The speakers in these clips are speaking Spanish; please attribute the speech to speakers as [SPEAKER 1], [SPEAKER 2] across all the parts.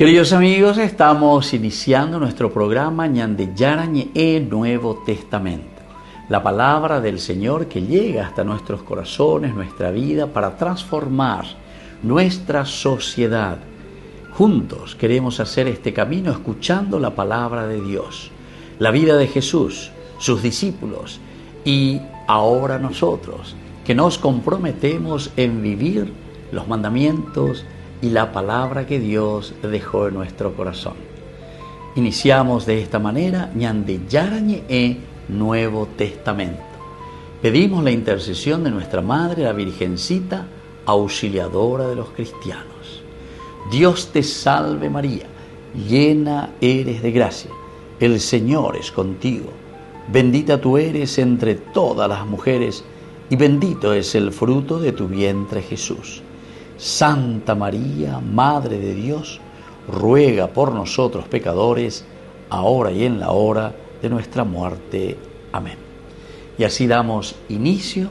[SPEAKER 1] Queridos amigos, estamos iniciando nuestro programa Ñande Yarañe Nuevo Testamento. La palabra del Señor que llega hasta nuestros corazones, nuestra vida, para transformar nuestra sociedad. Juntos queremos hacer este camino escuchando la palabra de Dios, la vida de Jesús, sus discípulos y ahora nosotros, que nos comprometemos en vivir los mandamientos y la palabra que Dios dejó en nuestro corazón. Iniciamos de esta manera Ñande Yarañe Nuevo Testamento. Pedimos la intercesión de nuestra Madre, la Virgencita, auxiliadora de los cristianos. Dios te salve María, llena eres de gracia, el Señor es contigo. Bendita tú eres entre todas las mujeres y bendito es el fruto de tu vientre Jesús. Santa María, Madre de Dios, ruega por nosotros pecadores, ahora y en la hora de nuestra muerte. Amén. Y así damos inicio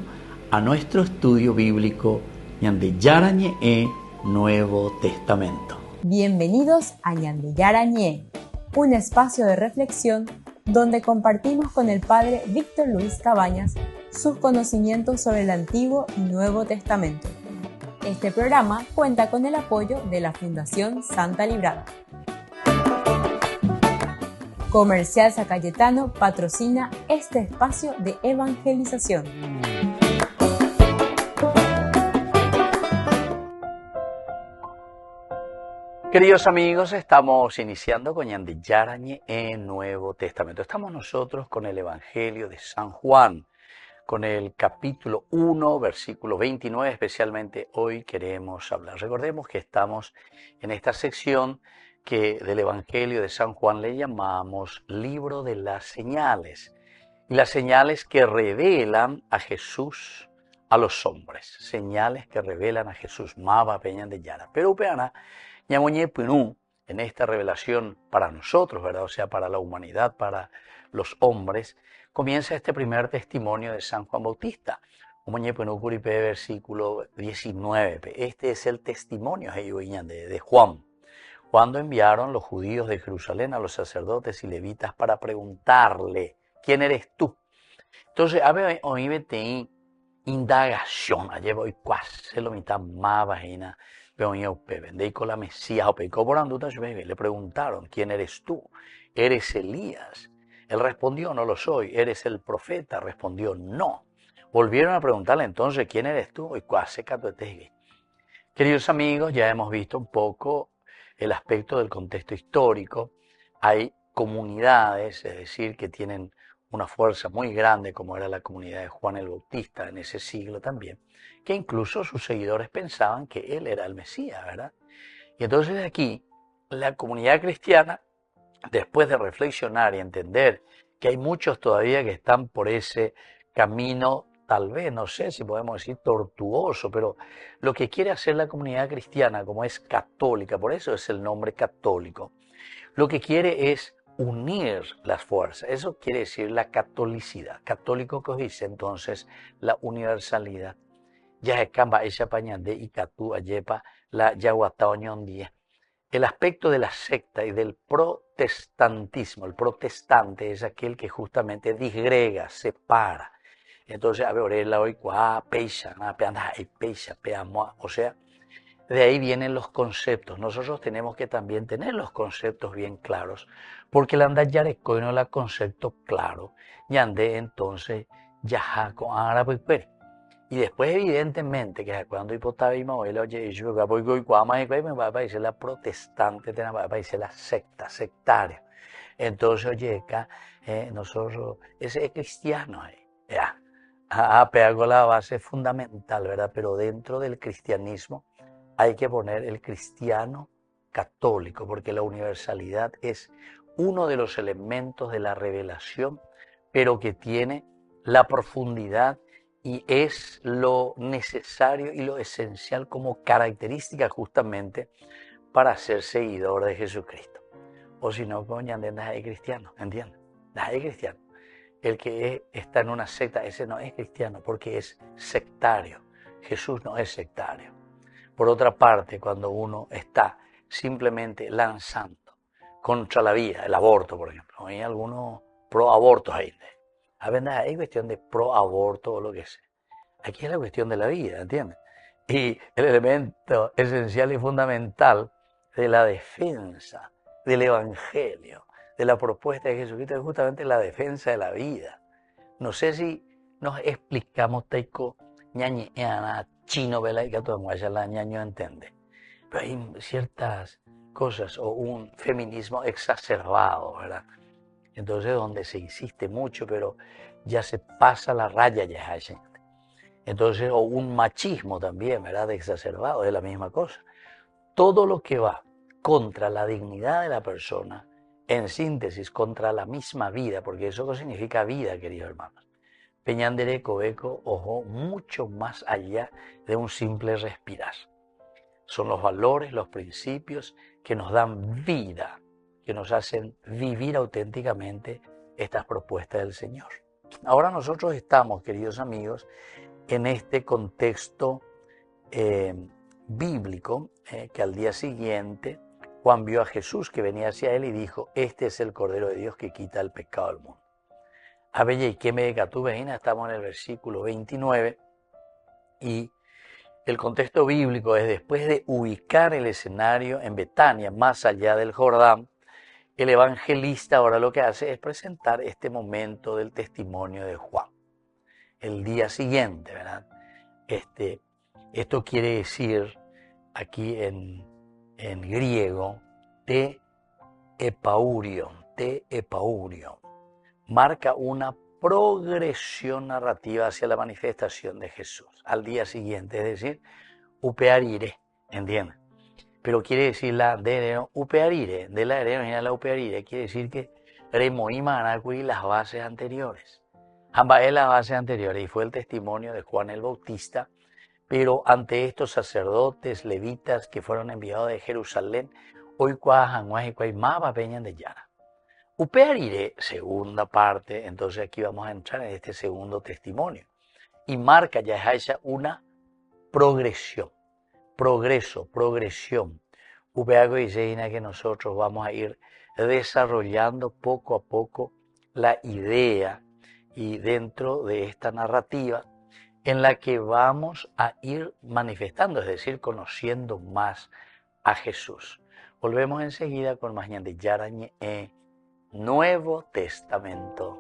[SPEAKER 1] a nuestro estudio bíblico Ñande Yarañe Nuevo Testamento.
[SPEAKER 2] Bienvenidos a Ñande Yarañe, un espacio de reflexión donde compartimos con el Padre Víctor Luis Cabañas sus conocimientos sobre el Antiguo y Nuevo Testamento. Este programa cuenta con el apoyo de la Fundación Santa Librada. Comercial San Cayetano patrocina este espacio de evangelización.
[SPEAKER 1] Queridos amigos, estamos iniciando con Ñande Yarañe Nuevo Testamento. Estamos nosotros con el Evangelio de San Juan, con el capítulo 1, versículo 29, especialmente hoy queremos hablar. Recordemos que estamos en esta sección que del Evangelio de San Juan le llamamos Libro de las Señales. Y las señales que revelan a Jesús a los hombres. Señales que revelan a Jesús. Maba Peñan de Yara. Pero peana, ñamoñe punú, en esta revelación para nosotros, ¿verdad? O sea, para la humanidad, para los hombres, comienza este primer testimonio de San Juan Bautista. Versículo 19. Este es el testimonio de Juan. Cuando enviaron los judíos de Jerusalén a los sacerdotes y levitas para preguntarle, ¿quién eres tú? Entonces, oíbete indagación, allá voy cuase lo mitad más vagina, le preguntaron, ¿quién eres tú? ¿Eres Elías? Él respondió, no lo soy. ¿Eres el profeta? Respondió, no. Volvieron a preguntarle entonces, ¿quién eres tú? Queridos amigos, ya hemos visto un poco el aspecto del contexto histórico. Hay comunidades, es decir, que tienen una fuerza muy grande, como era la comunidad de Juan el Bautista en ese siglo también, que incluso sus seguidores pensaban que él era el Mesías, ¿verdad? Y entonces de aquí, la comunidad cristiana, después de reflexionar y entender que hay muchos todavía que están por ese camino, tal vez, no sé si podemos decir tortuoso, pero lo que quiere hacer la comunidad cristiana, como es católica, por eso es el nombre católico, lo que quiere es unir las fuerzas. Eso quiere decir la catolicidad. Católico que os dice entonces la universalidad. Ya es camba esa pañande y catú ayepa la yaguataoñón 10. El aspecto de la secta y del protestantismo, el protestante es aquel que justamente disgrega, separa. Entonces, a ver, hoy o sea, de ahí vienen los conceptos. Nosotros tenemos que también tener los conceptos bien claros, porque el andar yarecoy no la concepto claro, yande entonces yaja con árabe. Y después, evidentemente, que cuando hipotaba y oye, yo voy me va a parecer la protestante, me va a parecer la secta, sectaria. Entonces, oye, acá, nosotros, ese es cristiano, ya. Pego la base fundamental, ¿verdad? Pero dentro del cristianismo hay que poner el cristiano católico, porque la universalidad es uno de los elementos de la revelación, pero que tiene la profundidad y es lo necesario y lo esencial como característica justamente para ser seguidor de Jesucristo. O si no, coño, hay cristiano, ¿entiendes? Hay cristiano. El que está en una secta, ese no es cristiano porque es sectario. Jesús no es sectario. Por otra parte, cuando uno está simplemente lanzando contra la vida, el aborto, por ejemplo. Hay algunos pro-abortos ahí. A ver, hay cuestión de pro-aborto o lo que sea. Aquí es la cuestión de la vida, ¿entiendes? Y el elemento esencial y fundamental de la defensa del Evangelio, de la propuesta de Jesucristo, es justamente la defensa de la vida. No sé si nos explicamos taico ñañi ana chino vela y que todo la ñaño entiende. Pero hay ciertas cosas o un feminismo exacerbado, ¿verdad? Entonces donde se insiste mucho, pero ya se pasa la raya ya hay gente. Entonces, o un machismo también, ¿verdad? Exacerbado, es la misma cosa. Todo lo que va contra la dignidad de la persona, en síntesis, contra la misma vida, porque eso significa vida, queridos hermanos. Peñandere Cobeco, ojo, mucho más allá de un simple respirar. Son los valores, los principios que nos dan vida, que nos hacen vivir auténticamente estas propuestas del Señor. Ahora nosotros estamos, queridos amigos, en este contexto bíblico, que al día siguiente Juan vio a Jesús que venía hacia él y dijo, este es el Cordero de Dios que quita el pecado del mundo. A ver, y qué me diga tú, Vejina, estamos en el versículo 29 y el contexto bíblico es después de ubicar el escenario en Betania, más allá del Jordán, el evangelista ahora lo que hace es presentar este momento del testimonio de Juan. El día siguiente, ¿verdad? Esto quiere decir aquí en griego, te epaurio, marca una progresión narrativa hacia la manifestación de Jesús al día siguiente, es decir, upearire, ¿entiendes? Pero quiere decir la de upearire, de la original la upearire, quiere decir que remoíman las bases anteriores. Ambas es las bases anteriores y fue el testimonio de Juan el Bautista, pero ante estos sacerdotes levitas que fueron enviados de Jerusalén, hoy cuajanguas peñan de Yara. Upearire, segunda parte, entonces aquí vamos a entrar en este segundo testimonio. Y marca ya una progresión, progresión. Upeago dice que nosotros vamos a ir desarrollando poco a poco la idea y dentro de esta narrativa en la que vamos a ir manifestando, es decir, conociendo más a Jesús. Volvemos enseguida con más ñande Yarañe Nuevo Testamento.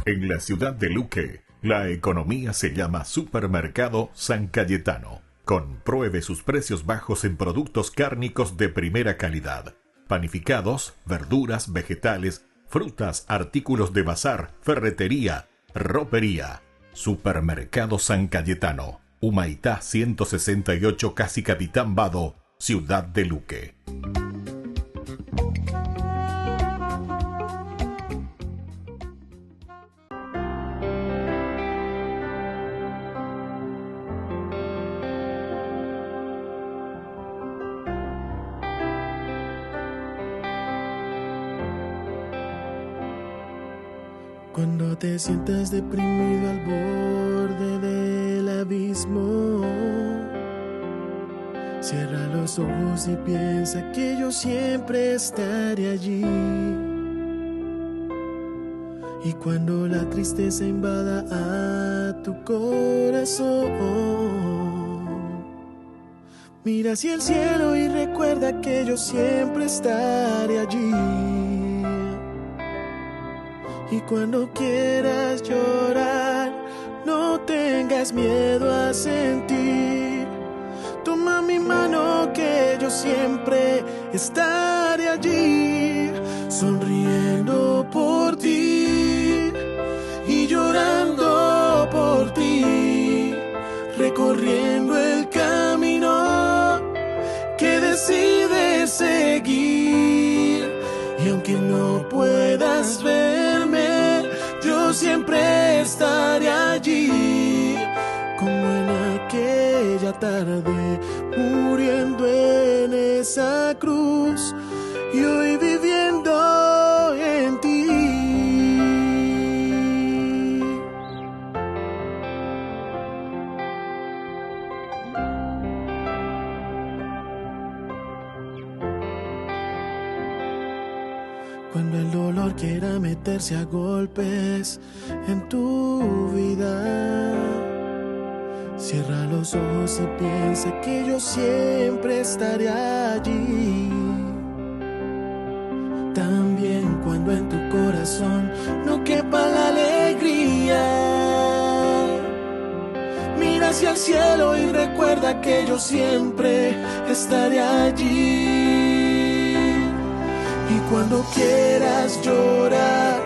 [SPEAKER 3] En la ciudad de Luque, la economía se llama Supermercado San Cayetano. Compruebe sus precios bajos en productos cárnicos de primera calidad. Panificados, verduras, vegetales, frutas, artículos de bazar, ferretería, ropería. Supermercado San Cayetano. Humaitá 168 Casi Capitán Vado, ciudad de Luque.
[SPEAKER 4] Cuando te sientas deprimido al borde del abismo, cierra los ojos y piensa que yo siempre estaré allí. Y cuando la tristeza invada a tu corazón, mira hacia el cielo y recuerda que yo siempre estaré allí. Y cuando quieras llorar, no tengas miedo a sentir. Toma mi mano que yo siempre estaré allí, sonriendo por ti y llorando por ti, recorriendo el camino que decides seguir. Y aunque no puedas verme, yo siempre estaré allí, como en aquella tarde, muriendo en esa cruz y hoy viviendo en ti. Cuando el dolor quiera meterse a golpes en tu vida, cierra los ojos y piensa que yo siempre estaré allí. También cuando en tu corazón no quepa la alegría, mira hacia el cielo y recuerda que yo siempre estaré allí. Y cuando quieras llorar,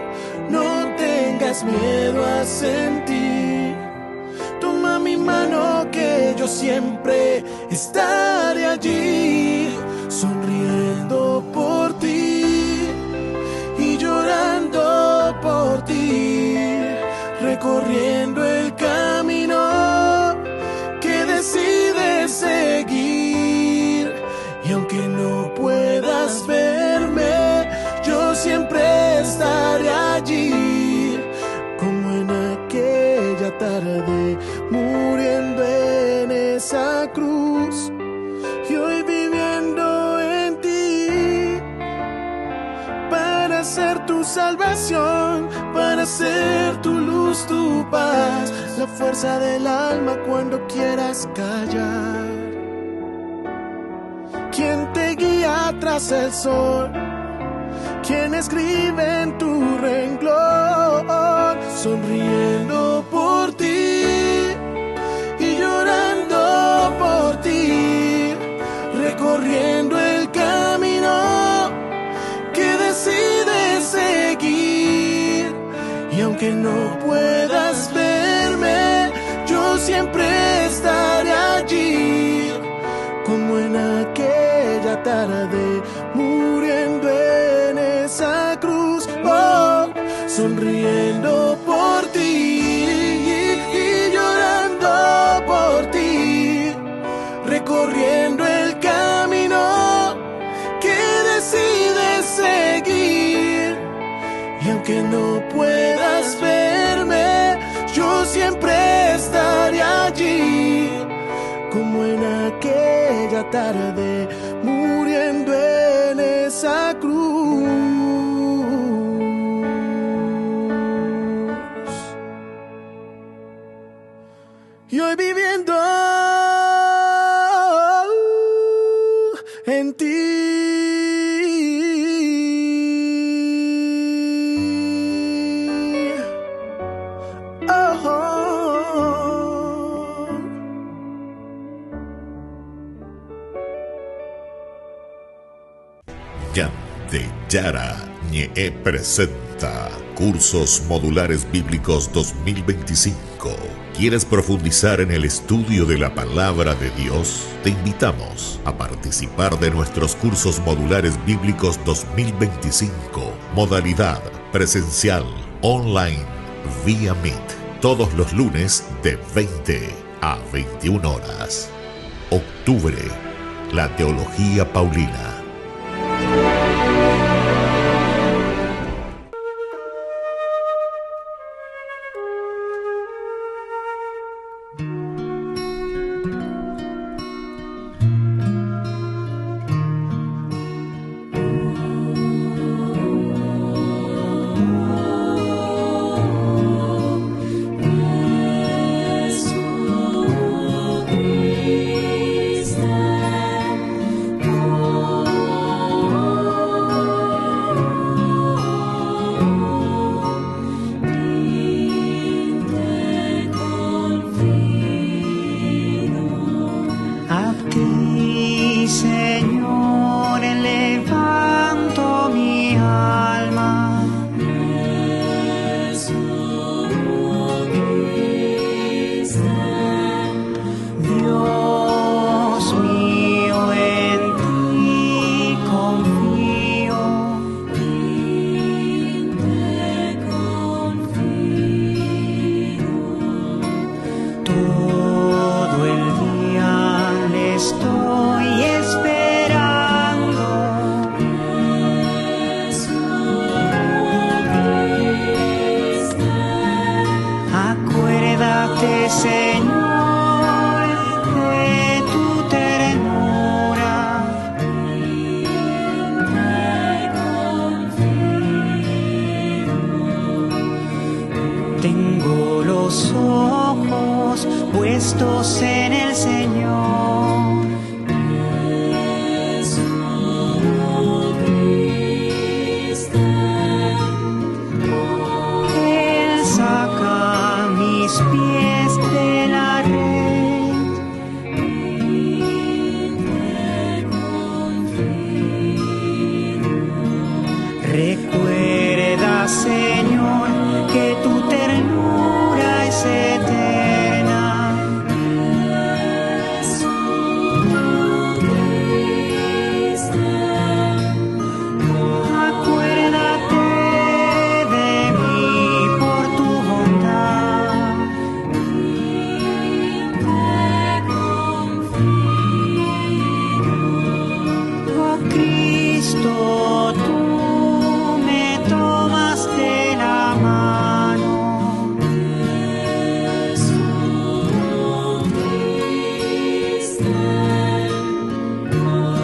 [SPEAKER 4] no tengas miedo a sentir. Toma mi mano que yo siempre estaré allí, sonriendo por ti y llorando por ti, recorriendo el camino que decides seguir. Y aunque no puedas verme, yo siempre estaré allí, como en aquella tarde, muriendo en esa cruz y hoy viviendo en ti, para ser tu salvación, para ser tu luz, tu paz, la fuerza del alma cuando quieras callar. Quien te guía tras el sol, quien escribe en tu renglón, sonriendo por ti y llorando por ti, recorriendo el camino que decides seguir. Y aunque no puedas verme, yo siempre estaré allí, como en aquella tarde, muriendo en esa cruz, oh, sonriendo por ti y llorando por ti, recorriendo el camino que decides seguir. Y aunque no puedas verme, yo siempre estaré allí, como en aquella tarde, muriendo en esa cruz. Y hoy viviendo en ti.
[SPEAKER 3] Ñande Yarañe presenta Cursos Modulares Bíblicos 2025. ¿Quieres profundizar en el estudio de la Palabra de Dios? Te invitamos a participar de nuestros Cursos Modulares Bíblicos 2025. Modalidad presencial, online, vía Meet. Todos los lunes de 20 a 21 horas. Octubre, la Teología Paulina.
[SPEAKER 5] Tengo los ojos puestos en el Señor. Él saca mis pies de la red. Recuerda, Señor, que tu ternura es eterna. Acuérdate de mí por tu bondad. Oh Cristo, tú me tomas de la mano.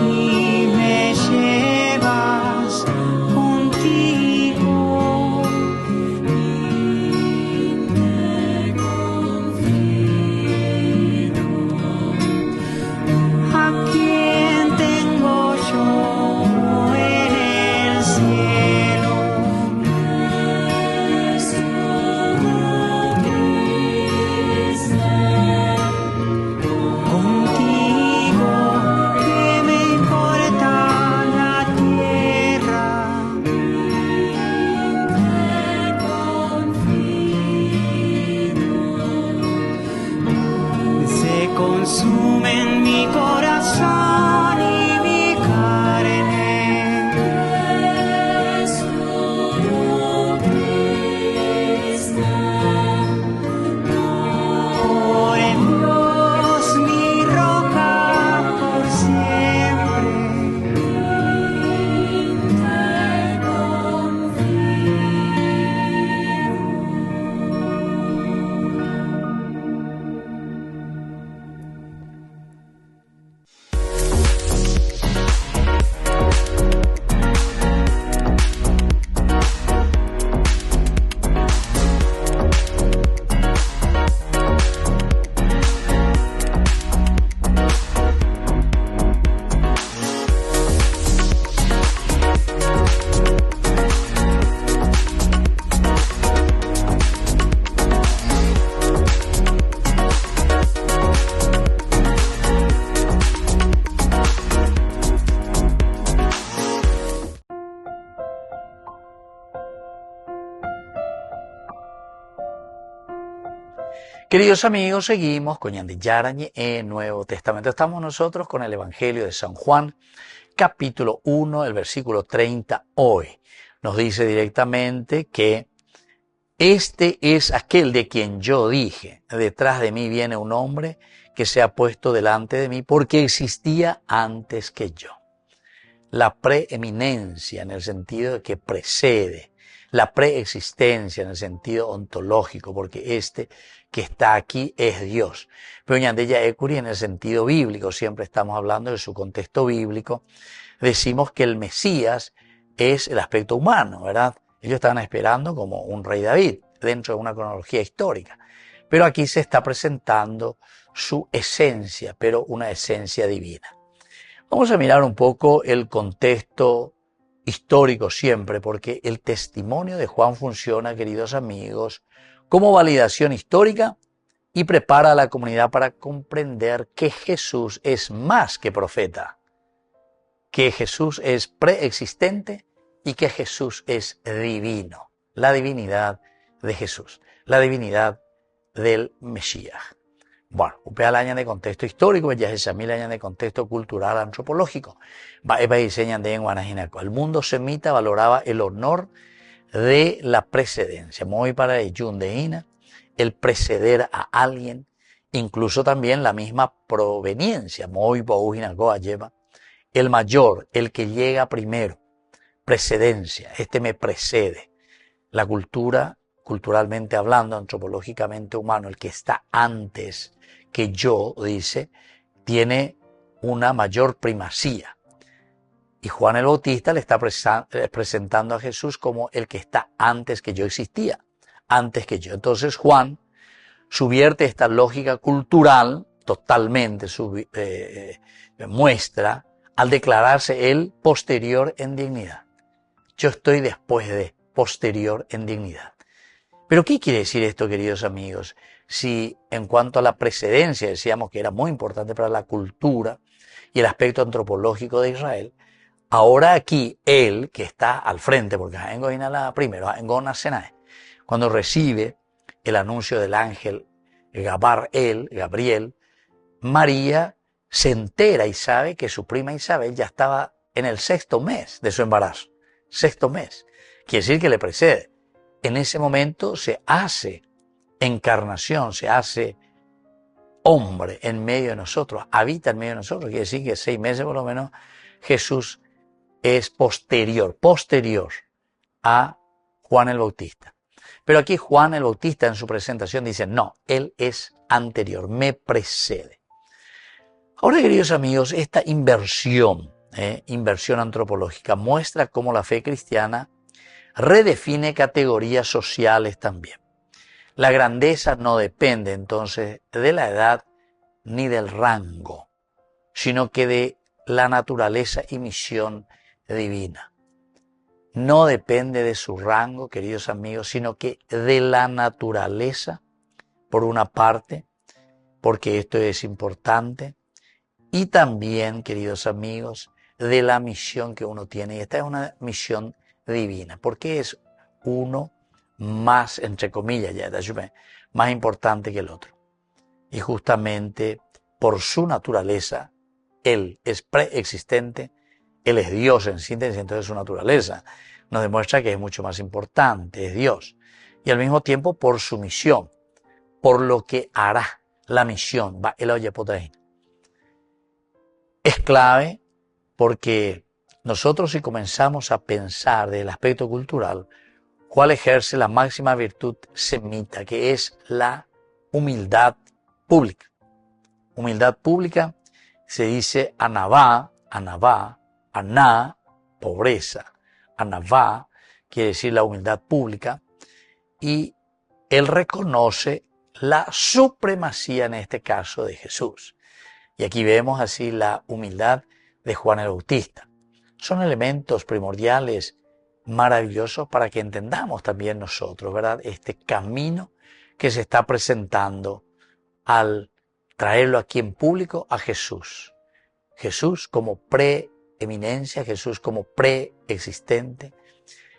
[SPEAKER 5] Y me llevas contigo. ¿A quién tengo yo en el cielo? Contigo, ¿qué me importa la tierra? Se consumen mi corazón y mi carne. Por Dios, mi roca por siempre.
[SPEAKER 1] Queridos amigos, seguimos con Ñande Yarañe en Nuevo Testamento. Estamos nosotros con el Evangelio de San Juan, capítulo 1, el versículo 30 hoy. Nos dice directamente que este es aquel de quien yo dije, detrás de mí viene un hombre que se ha puesto delante de mí porque existía antes que yo. La preeminencia en el sentido de que precede, la preexistencia en el sentido ontológico, porque este que está aquí es Dios. Pero Ñande Yaekuri en el sentido bíblico, siempre estamos hablando de su contexto bíblico, decimos que el Mesías es el aspecto humano, ¿verdad? Ellos estaban esperando como un rey David dentro de una cronología histórica. Pero aquí se está presentando su esencia, pero una esencia divina. Vamos a mirar un poco el contexto histórico siempre, porque el testimonio de Juan funciona, queridos amigos, como validación histórica y prepara a la comunidad para comprender que Jesús es más que profeta, que Jesús es preexistente y que Jesús es divino. La divinidad de Jesús, la divinidad del Mesías. Bueno, upea el año de contexto histórico, ya es el año de contexto cultural antropológico. El mundo semita valoraba el honor de la precedencia. Muy para el Yundeína, el preceder a alguien, incluso también la misma proveniencia. Muy Boujinagoa lleva el mayor, el que llega primero. Precedencia, este me precede. La cultura, culturalmente hablando, antropológicamente humano, el que está antes que yo, dice, tiene una mayor primacía. Y Juan el Bautista le está presentando a Jesús como el que está antes que yo existía. antes que yo. Entonces Juan subvierte esta lógica cultural, totalmente muestra, al declararse él posterior en dignidad. Yo estoy después de, posterior en dignidad. Pero ¿qué quiere decir esto, queridos amigos? Si en cuanto a la precedencia decíamos que era muy importante para la cultura y el aspecto antropológico de Israel, ahora aquí él, que está al frente, porque primero, cuando recibe el anuncio del ángel Gabriel, María se entera y sabe que su prima Isabel ya estaba en el 6º mes de su embarazo. 6º mes. Quiere decir que le precede. En ese momento se hace encarnación, se hace hombre en medio de nosotros, habita en medio de nosotros. Quiere decir que 6 meses por lo menos Jesús es posterior a Juan el Bautista. Pero aquí Juan el Bautista en su presentación dice, no, él es anterior, me precede. Ahora, queridos amigos, esta inversión antropológica muestra cómo la fe cristiana redefine categorías sociales también. La grandeza no depende entonces de la edad ni del rango, sino que de la naturaleza y misión divina. No depende de su rango, queridos amigos, sino que de la naturaleza, por una parte, porque esto es importante, y también, queridos amigos, de la misión que uno tiene. Y esta es una misión divina, porque es uno más, entre comillas, más importante que el otro. Y justamente por su naturaleza, él es preexistente, él es Dios en síntesis, entonces su naturaleza nos demuestra que es mucho más importante, es Dios. Y al mismo tiempo por su misión, por lo que hará la misión, es clave porque nosotros si comenzamos a pensar del aspecto cultural, cuál ejerce la máxima virtud semita, que es la humildad pública. Humildad pública se dice anavá, aná, pobreza. Anavá quiere decir la humildad pública y él reconoce la supremacía en este caso de Jesús. Y aquí vemos así la humildad de Juan el Bautista. Son elementos primordiales maravillosos para que entendamos también nosotros, ¿verdad? Este camino que se está presentando al traerlo aquí en público a Jesús. Jesús como preeminencia, Jesús como preexistente,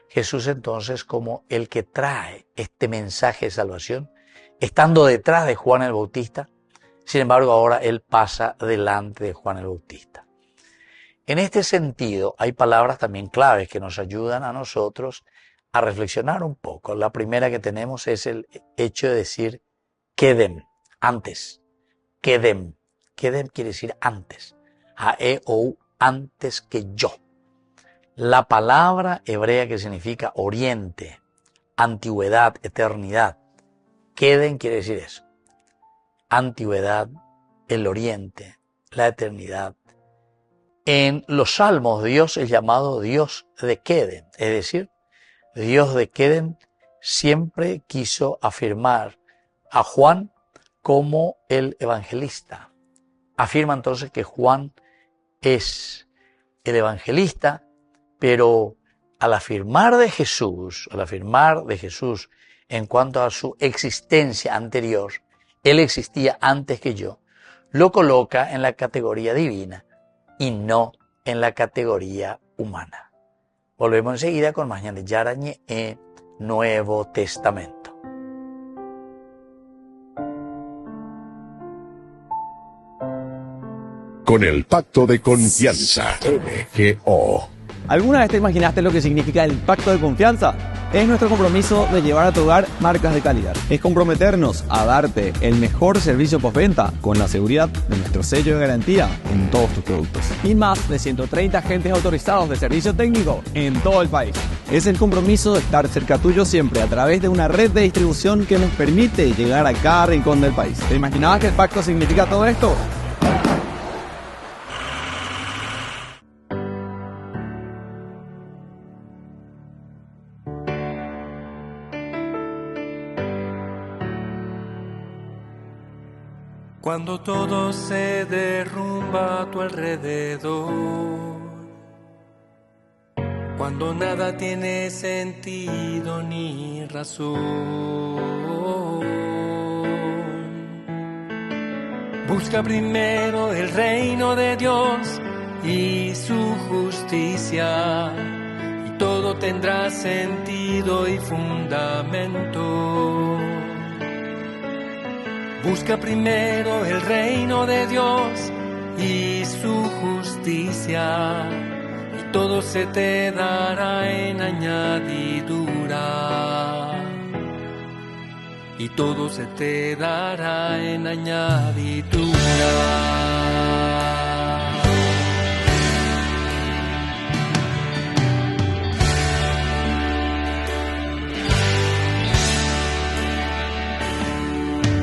[SPEAKER 1] Jesús entonces como el que trae este mensaje de salvación, estando detrás de Juan el Bautista. Sin embargo, ahora él pasa delante de Juan el Bautista. En este sentido, hay palabras también claves que nos ayudan a nosotros a reflexionar un poco. La primera que tenemos es el hecho de decir kedem, antes. Kedem. Kedem quiere decir antes. A-E-O-U, antes que yo. La palabra hebrea que significa oriente, antigüedad, eternidad. Kedem quiere decir eso. Antigüedad, el oriente, la eternidad. En los salmos Dios es llamado Dios de Kedem, es decir, Dios de Kedem siempre quiso afirmar a Juan como el evangelista. Afirma entonces que Juan es el evangelista, pero al afirmar de Jesús en cuanto a su existencia anterior, él existía antes que yo, lo coloca en la categoría divina y no en la categoría humana. Volvemos enseguida con más Ñan de Yarañe en Nuevo Testamento.
[SPEAKER 3] Con el pacto de confianza, MGO.
[SPEAKER 6] ¿Alguna vez te imaginaste lo que significa el pacto de confianza? Es nuestro compromiso de llevar a tu hogar marcas de calidad. Es comprometernos a darte el mejor servicio postventa con la seguridad de nuestro sello de garantía en todos tus productos. Y más de 130 agentes autorizados de servicio técnico en todo el país. Es el compromiso de estar cerca tuyo siempre a través de una red de distribución que nos permite llegar a cada rincón del país. ¿Te imaginabas que el pacto significa todo esto?
[SPEAKER 7] Cuando todo se derrumba a tu alrededor, cuando nada tiene sentido ni razón, busca primero el reino de Dios y su justicia, y todo tendrá sentido y fundamento. Busca primero el reino de Dios y su justicia, y todo se te dará en añadidura. Y todo se te dará en añadidura.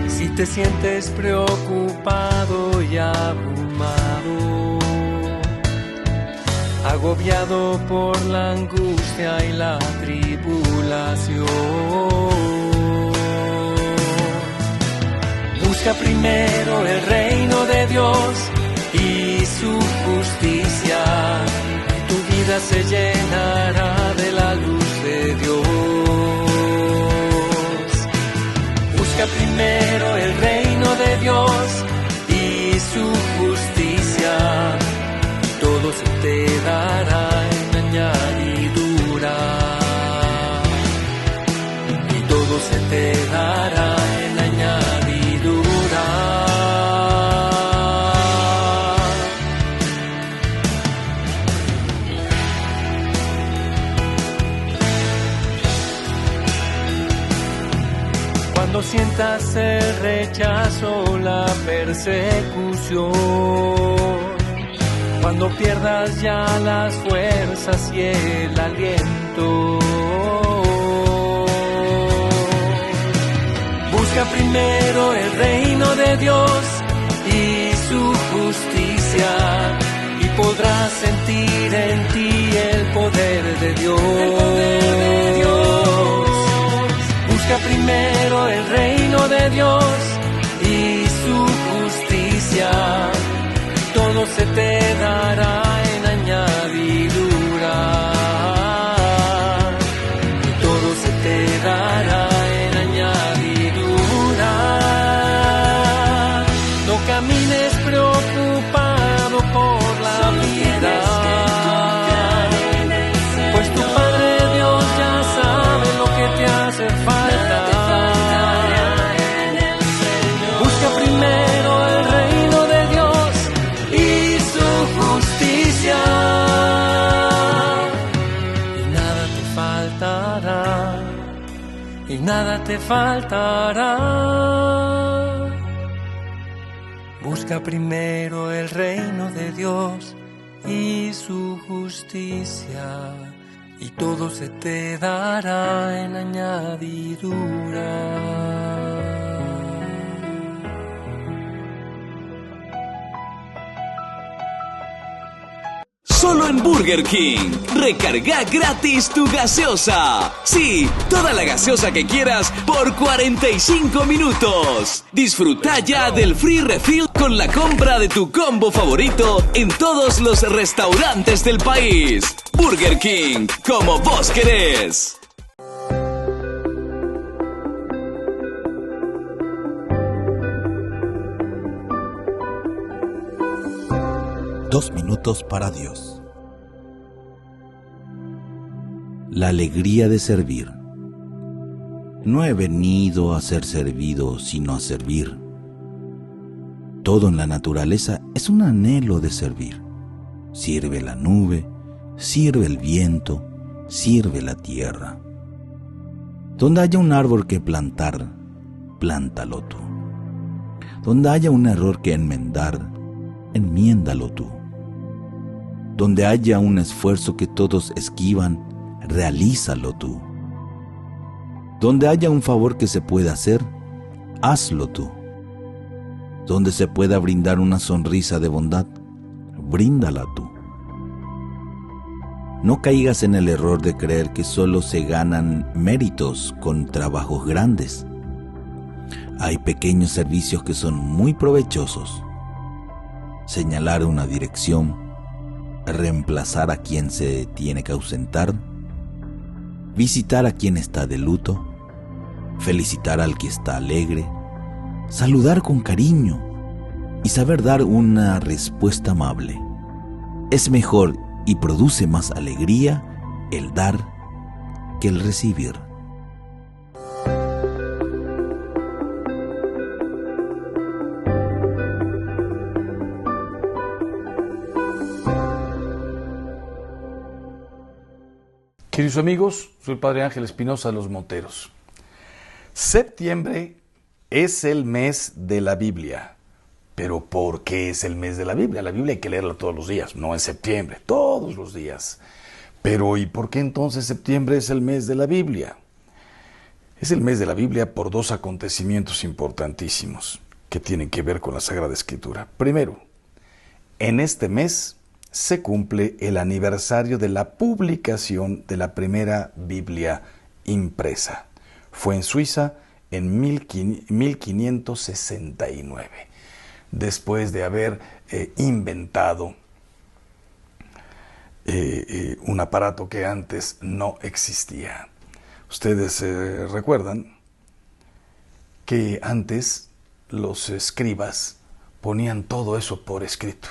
[SPEAKER 7] Si te sientes preocupado y abrumado, agobiado por la angustia y la tribulación, busca primero el reino de Dios y su justicia, y tu vida se llenará de la luz de Dios. Busca primero el reino de Dios y su justicia, y todo se te dará en añadidura. Y todo se te dará en añadidura. Cuando sientas el rechazo, la persecución, cuando pierdas ya las fuerzas y el aliento, busca primero el reino de Dios y su justicia, y podrás sentir en ti el poder de Dios. Busca primero el reino de Dios y su justicia, todo se te dará en añadidura. Y todo se te dará en añadidura. No camines preocupado por la vida, pues tu Padre Dios ya sabe lo que te hace falta. Busca primero el reino de Dios y su justicia, y nada te faltará, y nada te faltará. Busca primero el reino de Dios y su justicia, y todo se te dará en añadidura.
[SPEAKER 8] Solo en Burger King. Recarga gratis tu gaseosa. Sí, toda la gaseosa que quieras por 45 minutos. Disfruta ya del free refill con la compra de tu combo favorito en todos los restaurantes del país. Burger King, como vos querés.
[SPEAKER 9] Dos minutos para Dios. La alegría de servir. No he venido a ser servido, sino a servir. Todo en la naturaleza es un anhelo de servir. Sirve la nube, sirve el viento, sirve la tierra. Donde haya un árbol que plantar, plántalo tú. Donde haya un error que enmendar, enmiéndalo tú. Donde haya un esfuerzo que todos esquivan, realízalo tú. Donde haya un favor que se pueda hacer, hazlo tú. Donde se pueda brindar una sonrisa de bondad, bríndala tú. No caigas en el error de creer que solo se ganan méritos con trabajos grandes. Hay pequeños servicios que son muy provechosos. Señalar una dirección, reemplazar a quien se tiene que ausentar, visitar a quien está de luto, felicitar al que está alegre, saludar con cariño y saber dar una respuesta amable. Es mejor y produce más alegría el dar que el recibir.
[SPEAKER 10] Queridos amigos, soy el Padre Ángel Espinosa de los Monteros. Septiembre es el mes de la Biblia. Pero ¿por qué es el mes de la Biblia? La Biblia hay que leerla todos los días, no en septiembre, todos los días. Pero ¿y por qué entonces septiembre es el mes de la Biblia? Es el mes de la Biblia por dos acontecimientos importantísimos que tienen que ver con la Sagrada Escritura. Primero, en este mes se cumple el aniversario de la publicación de la primera Biblia impresa. Fue en Suiza en 1569, después de haber inventado un aparato que antes no existía. Ustedes recuerdan que antes los escribas ponían todo eso por escrito.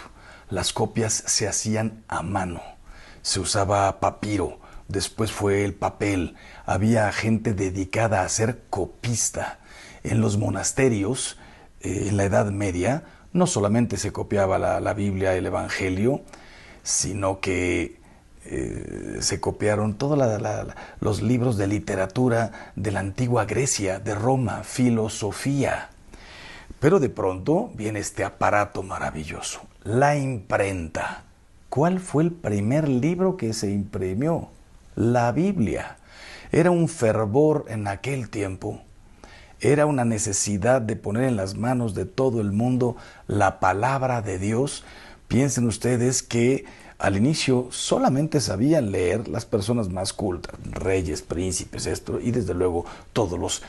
[SPEAKER 10] Las copias se hacían a mano, se usaba papiro, después fue el papel, había gente dedicada a ser copista. En los monasterios, en la Edad Media, no solamente se copiaba la Biblia, el Evangelio, sino que se copiaron todos los libros de literatura de la antigua Grecia, de Roma, filosofía. Pero de pronto viene este aparato maravilloso, la imprenta. ¿Cuál fue el primer libro que se imprimió? La Biblia. Era un fervor en aquel tiempo. Era una necesidad de poner en las manos de todo el mundo la palabra de Dios. Piensen ustedes que al inicio solamente sabían leer las personas más cultas, reyes, príncipes, y desde luego todos los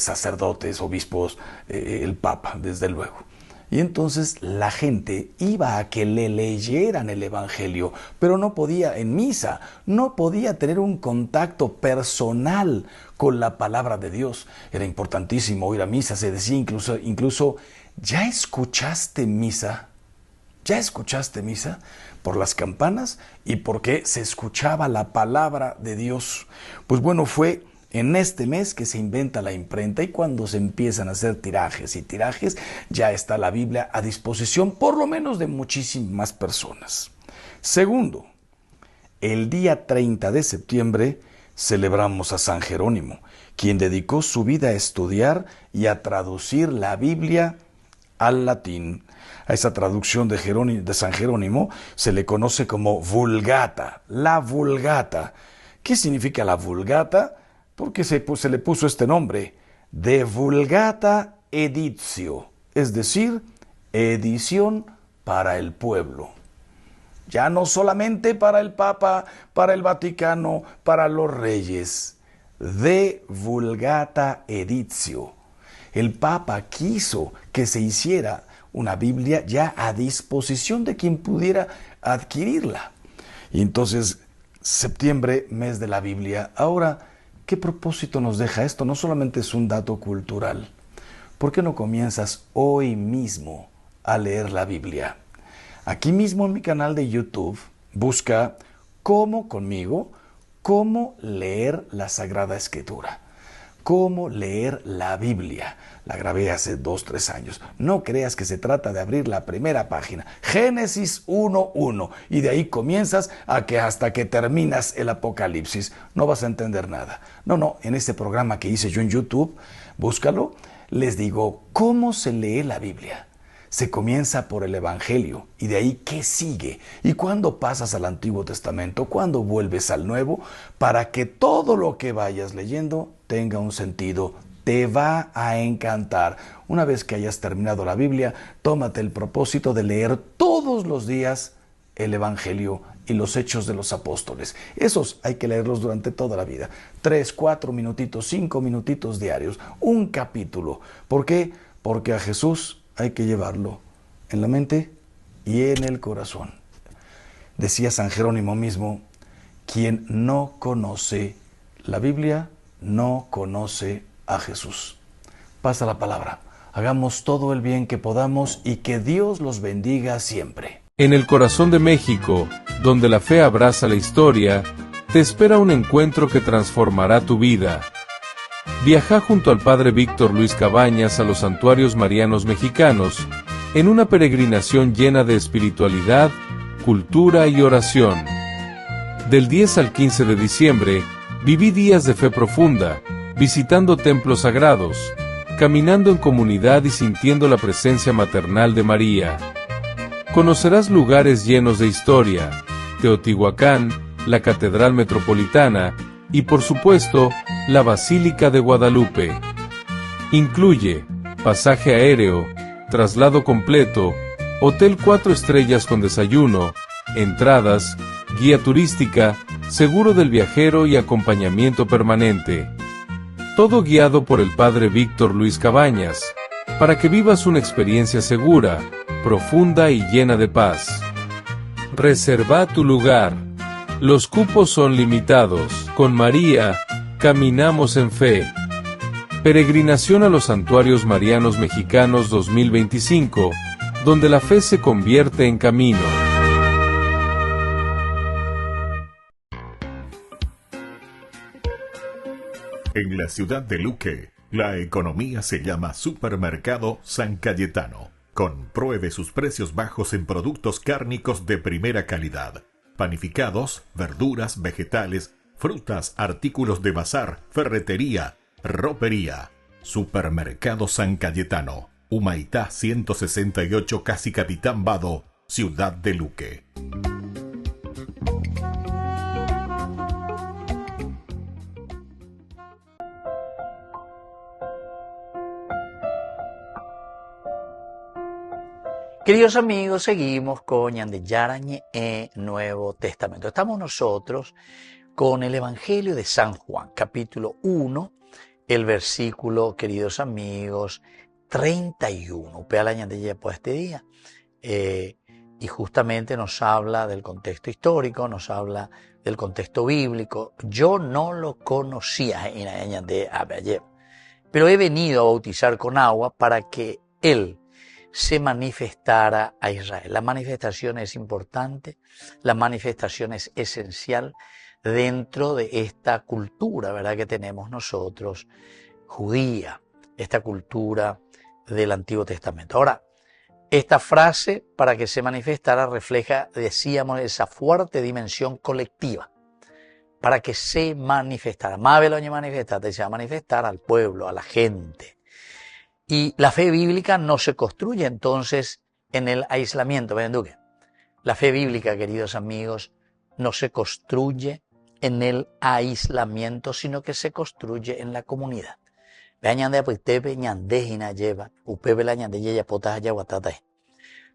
[SPEAKER 10] sacerdotes, obispos, el Papa, desde luego. Y entonces la gente iba a que le leyeran el Evangelio, pero no podía, en misa, no podía tener un contacto personal con la palabra de Dios. Era importantísimo ir a misa, se decía incluso ¿ya escuchaste misa? ¿Ya escuchaste misa? Por las campanas y porque se escuchaba la palabra de Dios. Pues bueno, fue en este mes que se inventa la imprenta y cuando se empiezan a hacer tirajes y tirajes, ya está la Biblia a disposición por lo menos de muchísimas personas. Segundo, el día 30 de septiembre celebramos a San Jerónimo, quien dedicó su vida a estudiar y a traducir la Biblia al latín. A esa traducción de San Jerónimo se le conoce como Vulgata, la Vulgata. ¿Qué significa la Vulgata? Porque se le puso este nombre, de Vulgata Editio, es decir, edición para el pueblo. Ya no solamente para el Papa, para el Vaticano, para los reyes, de Vulgata Editio. El Papa quiso que se hiciera una Biblia ya a disposición de quien pudiera adquirirla. Y entonces, septiembre, mes de la Biblia. Ahora, ¿qué propósito nos deja esto? No solamente es un dato cultural. ¿Por qué no comienzas hoy mismo a leer la Biblia? Aquí mismo en mi canal de YouTube, busca cómo leer la Sagrada Escritura. Cómo leer la Biblia. La grabé hace 2-3 años. No creas que se trata de abrir la primera página. Génesis 1:1. Y de ahí comienzas hasta que terminas el Apocalipsis. No vas a entender nada. No. En este programa que hice yo en YouTube, búscalo, les digo cómo se lee la Biblia. Se comienza por el Evangelio y de ahí ¿qué sigue? Y cuando pasas al Antiguo Testamento, cuando vuelves al Nuevo, para que todo lo que vayas leyendo tenga un sentido, te va a encantar. Una vez que hayas terminado la Biblia, tómate el propósito de leer todos los días el Evangelio y los Hechos de los Apóstoles. Esos hay que leerlos durante toda la vida. 3, 4 minutitos, 5 minutitos diarios, un capítulo. ¿Por qué? Porque a Jesús hay que llevarlo en la mente y en el corazón. Decía San Jerónimo mismo, quien no conoce la Biblia, no conoce a Jesús. Pasa la palabra. Hagamos todo el bien que podamos y que Dios los bendiga siempre.
[SPEAKER 11] En el corazón de México, donde la fe abraza la historia, te espera un encuentro que transformará tu vida. Viaja junto al Padre Víctor Luis Cabañas a los santuarios marianos mexicanos, en una peregrinación llena de espiritualidad, cultura y oración. Del 10 al 15 de diciembre, viví días de fe profunda, visitando templos sagrados, caminando en comunidad y sintiendo la presencia maternal de María. Conocerás lugares llenos de historia, Teotihuacán, la Catedral Metropolitana y, por supuesto, la Basílica de Guadalupe. Incluye pasaje aéreo, traslado completo, hotel 4 estrellas con desayuno, entradas, guía turística, seguro del viajero y acompañamiento permanente. Todo guiado por el Padre Víctor Luis Cabañas, para que vivas una experiencia segura, profunda y llena de paz. Reserva tu lugar. Los cupos son limitados. Con María, caminamos en fe. Peregrinación a los Santuarios Marianos Mexicanos 2025, donde la fe se convierte en camino.
[SPEAKER 3] En la ciudad de Luque, la economía se llama Supermercado San Cayetano. Compruebe sus precios bajos en productos cárnicos de primera calidad. Panificados, verduras, vegetales, frutas, artículos de bazar, ferretería, ropería. Supermercado San Cayetano. Humaitá 168, Casi Capitán Vado, Ciudad de Luque.
[SPEAKER 1] Queridos amigos, seguimos con Ñande Yarañe Nuevo Testamento. Estamos nosotros con el Evangelio de San Juan, capítulo 1, el versículo, queridos amigos, 31. Upea la Ñande ya por este día. Y justamente nos habla del contexto histórico, nos habla del contexto bíblico. Yo no lo conocía, pero he venido a bautizar con agua para que Él se manifestara a Israel. La manifestación es importante, la manifestación es esencial dentro de esta cultura, ¿verdad?, que tenemos nosotros, judía, esta cultura del Antiguo Testamento. Ahora, esta frase, para que se manifestara, refleja, decíamos, esa fuerte dimensión colectiva, para que se manifestara. Más de lo que manifestar, se va a manifestar al pueblo, a la gente. Y la fe bíblica no se construye entonces en el aislamiento. ¿Ven, Duque? La fe bíblica, queridos amigos, no se construye en el aislamiento, sino que se construye en la comunidad.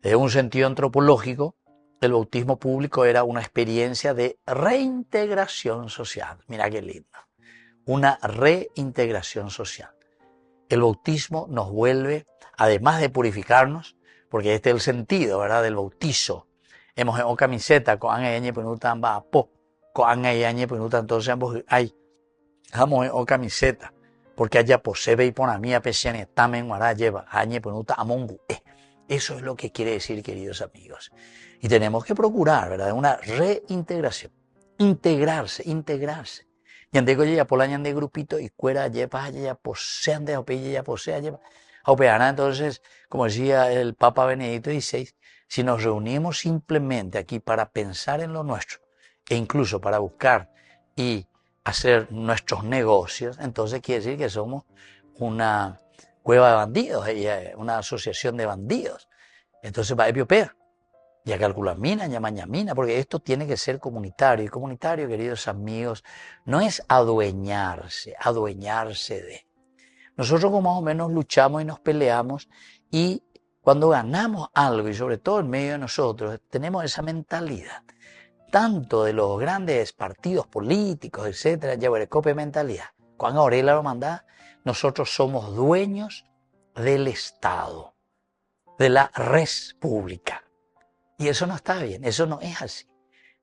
[SPEAKER 1] Desde un sentido antropológico, el bautismo público era una experiencia de reintegración social. Mira qué lindo. Una reintegración social. El bautismo nos vuelve, además de purificarnos, porque este es el sentido, ¿verdad?, del bautizo. Hemos en camiseta, con añe penutan va po, con añe penutan entonces ambos hay. Hamos en camiseta, porque allá posebe y pon a mí a pesiane tamen guará lleva añe penuta amongu. Eso es lo que quiere decir, queridos amigos. Y tenemos que procurar, ¿verdad?, una reintegración, integrarse. Yandego ya polañan de grupito y cuera yepa ya posean de opeye ya posea lleva. Entonces, como decía el Papa Benedicto XVI, si nos reunimos simplemente aquí para pensar en lo nuestro e incluso para buscar y hacer nuestros negocios, entonces quiere decir que somos una cueva de bandidos, una asociación de bandidos. Entonces va a epiopea. Ya calcula mina, ya mañamina, porque esto tiene que ser comunitario. Y comunitario, queridos amigos, no es adueñarse de. Nosotros como más o menos luchamos y nos peleamos y cuando ganamos algo, y sobre todo en medio de nosotros, tenemos esa mentalidad. tanto de los grandes partidos políticos, etcétera, ya veré, copia mentalidad. Juan Aurela lo manda, nosotros somos dueños del Estado, de la res pública. Y eso no está bien, eso no es así.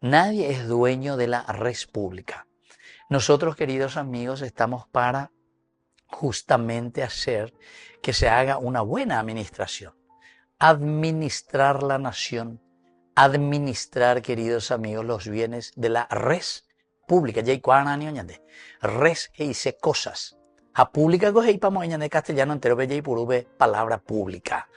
[SPEAKER 1] Nadie es dueño de la res pública. Nosotros, queridos amigos, estamos para justamente hacer que se haga una buena administración. Administrar la nación, administrar, queridos amigos, los bienes de la res pública. Ya hay 4 años, res que dice cosas. A pública coge y pamo de castellano entero, ve y purube palabra pública.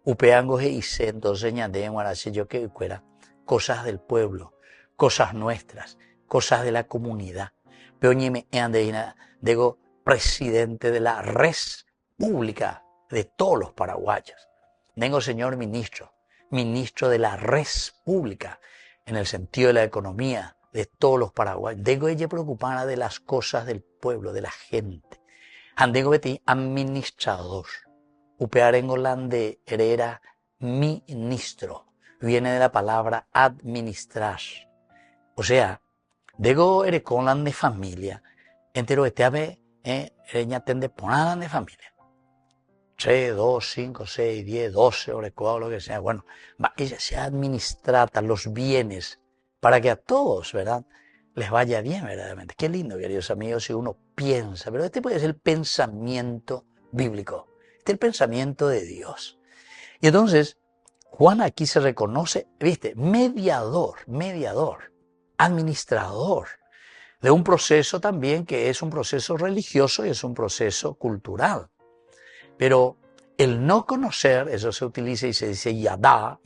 [SPEAKER 1] Upeango que dice entonces ñande en guarache yo que fuera cosas del pueblo, cosas nuestras, cosas de la comunidad. Pero ñeme andeina digo presidente de la res pública de todos los paraguayos. Tengo señor ministro, ministro de la res pública en el sentido de la economía de todos los paraguayos. Tengo ella preocupada de las cosas del pueblo, de la gente. Andego beti administrador. Upearengolande era ministro. Viene de la palabra administrar. O sea, dego erecolan de familia. Entero ave ereña tende ponadan de familia. 3, 2, 5, 6, 10, 12, orecoa, lo que sea. Bueno, ella se administrata los bienes para que a todos, ¿verdad?, les vaya bien verdaderamente. Qué lindo, queridos amigos, si uno piensa. Pero este puede ser el pensamiento bíblico. Este es el pensamiento de Dios. Y entonces, Juan aquí se reconoce, viste, mediador, administrador de un proceso también que es un proceso religioso y es un proceso cultural. Pero el no conocer, eso se utiliza y se dice yadá,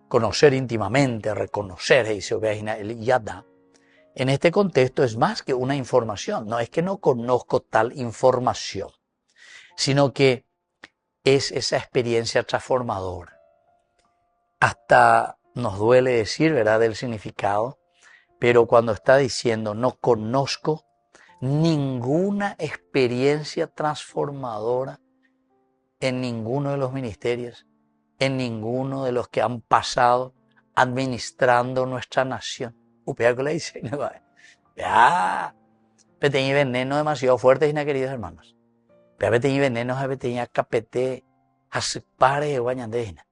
[SPEAKER 1] conocer íntimamente, reconocer, y se ve el yadá. En este contexto es más que una información. No es que no conozco tal información, sino que es esa experiencia transformadora. Hasta nos duele decir, ¿verdad?, del significado, pero cuando está diciendo no conozco ninguna experiencia transformadora en ninguno de los ministerios, en ninguno de los que han pasado administrando nuestra nación. Upea que le dice, ya, pero tenía veneno demasiado fuerte, queridos hermanos. Pero tenía veneno, tenía capete, asipare de guañandejina.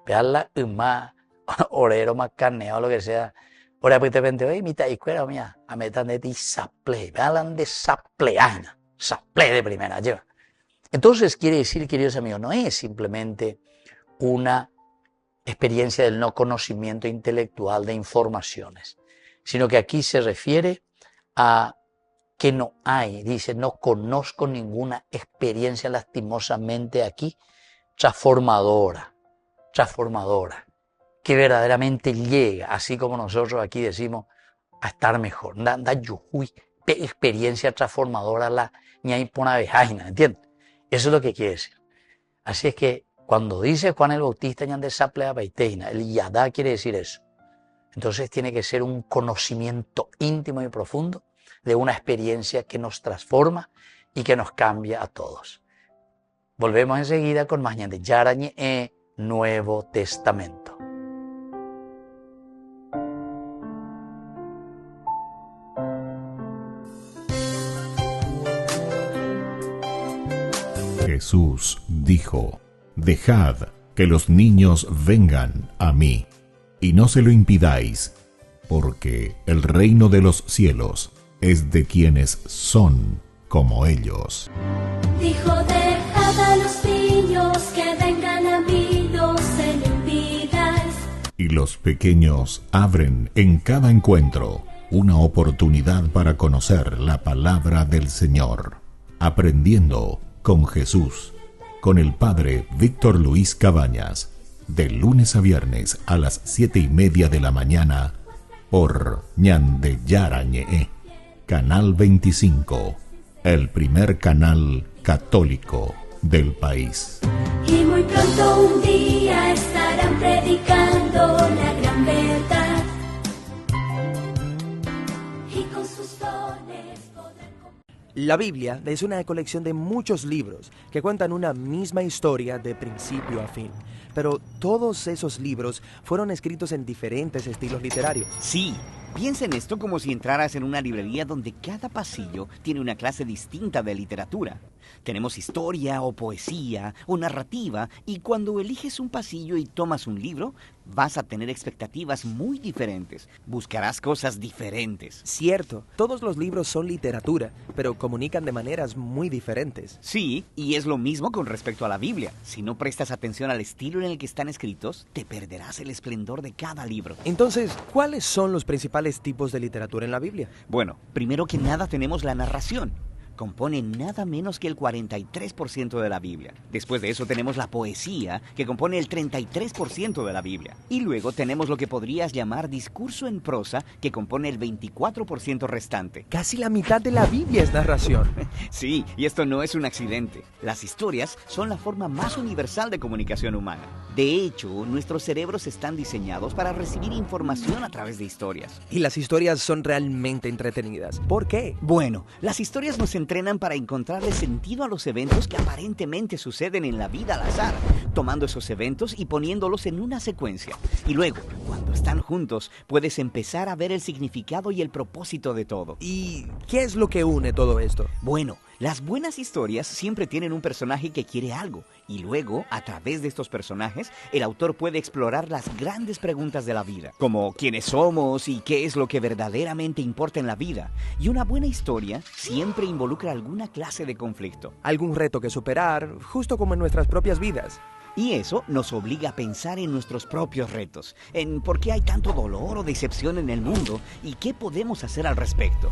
[SPEAKER 1] Pero la uma, orero, macaneo, lo que sea. Ahora, pues te vente, oye, mitad y cuera, mía, a metan de ti saple, vean de sapleana, saple de primera, lleva. Entonces, quiere decir, queridos amigos, no es simplemente una experiencia del no conocimiento intelectual de informaciones, sino que aquí se refiere a que no hay, dice, no conozco ninguna experiencia lastimosamente aquí transformadora, que verdaderamente llega, así como nosotros aquí decimos, a estar mejor. Da yuhui, experiencia transformadora la ñaipona vejaina, ¿entiendes? Eso es lo que quiere decir. Así es que cuando dice Juan el Bautista ñan de saplea baiteina, el yadá quiere decir eso. Entonces tiene que ser un conocimiento íntimo y profundo de una experiencia que nos transforma y que nos cambia a todos. Volvemos enseguida con más ñan de Yarañe Nuevo Testamento.
[SPEAKER 3] Jesús dijo: dejad que los niños vengan a mí, y no se lo impidáis, porque el reino de los cielos es de quienes son como ellos.
[SPEAKER 12] Dijo: dejad a los niños que vengan a mí, no se lo impidáis.
[SPEAKER 3] Y los pequeños abren en cada encuentro una oportunidad para conocer la palabra del Señor, aprendiendo con Jesús, con el Padre Víctor Luis Cabañas, de lunes a viernes a las 7:30 de la mañana, por Ñande Yarañe, Canal 25, el primer canal católico del país.
[SPEAKER 12] Y muy pronto un día estarán predicando la gran verdad, y con sus dones podrán...
[SPEAKER 13] La Biblia es una colección de muchos libros que cuentan una misma historia de principio a fin. Pero todos esos libros fueron escritos en diferentes estilos literarios.
[SPEAKER 14] Sí, piensa en esto como si entraras en una librería donde cada pasillo tiene una clase distinta de literatura. Tenemos historia o poesía o narrativa, y cuando eliges un pasillo y tomas un libro, vas a tener expectativas muy diferentes. Buscarás cosas diferentes.
[SPEAKER 13] Cierto, todos los libros son literatura, pero comunican de maneras muy diferentes.
[SPEAKER 14] Sí, y es lo mismo con respecto a la Biblia. Si no prestas atención al estilo en el que están escritos, te perderás el esplendor de cada libro.
[SPEAKER 13] Entonces, ¿cuáles son los principales tipos de literatura en la Biblia?
[SPEAKER 14] Bueno, primero que nada tenemos la narración. Compone nada menos que el 43% de la Biblia. Después de eso tenemos la poesía, que compone el 33% de la Biblia. Y luego tenemos lo que podrías llamar discurso en prosa, que compone el 24% restante.
[SPEAKER 13] Casi la mitad de la Biblia es narración.
[SPEAKER 14] Sí, y esto no es un accidente. Las historias son la forma más universal de comunicación humana. De hecho, nuestros cerebros están diseñados para recibir información a través de historias.
[SPEAKER 13] Y las historias son realmente entretenidas. ¿Por qué?
[SPEAKER 14] Bueno, las historias nos entrenan para encontrarle sentido a los eventos que aparentemente suceden en la vida al azar, tomando esos eventos y poniéndolos en una secuencia. Y luego, cuando están juntos, puedes empezar a ver el significado y el propósito de todo.
[SPEAKER 13] ¿Y qué es lo que une todo esto?
[SPEAKER 14] Bueno, las buenas historias siempre tienen un personaje que quiere algo, y luego, a través de estos personajes, el autor puede explorar las grandes preguntas de la vida, como quiénes somos y qué es lo que verdaderamente importa en la vida. Y una buena historia siempre involucra alguna clase de conflicto.
[SPEAKER 13] Algún reto que superar, justo como en nuestras propias vidas.
[SPEAKER 14] Y eso nos obliga a pensar en nuestros propios retos, en por qué hay tanto dolor o decepción en el mundo y qué podemos hacer al respecto.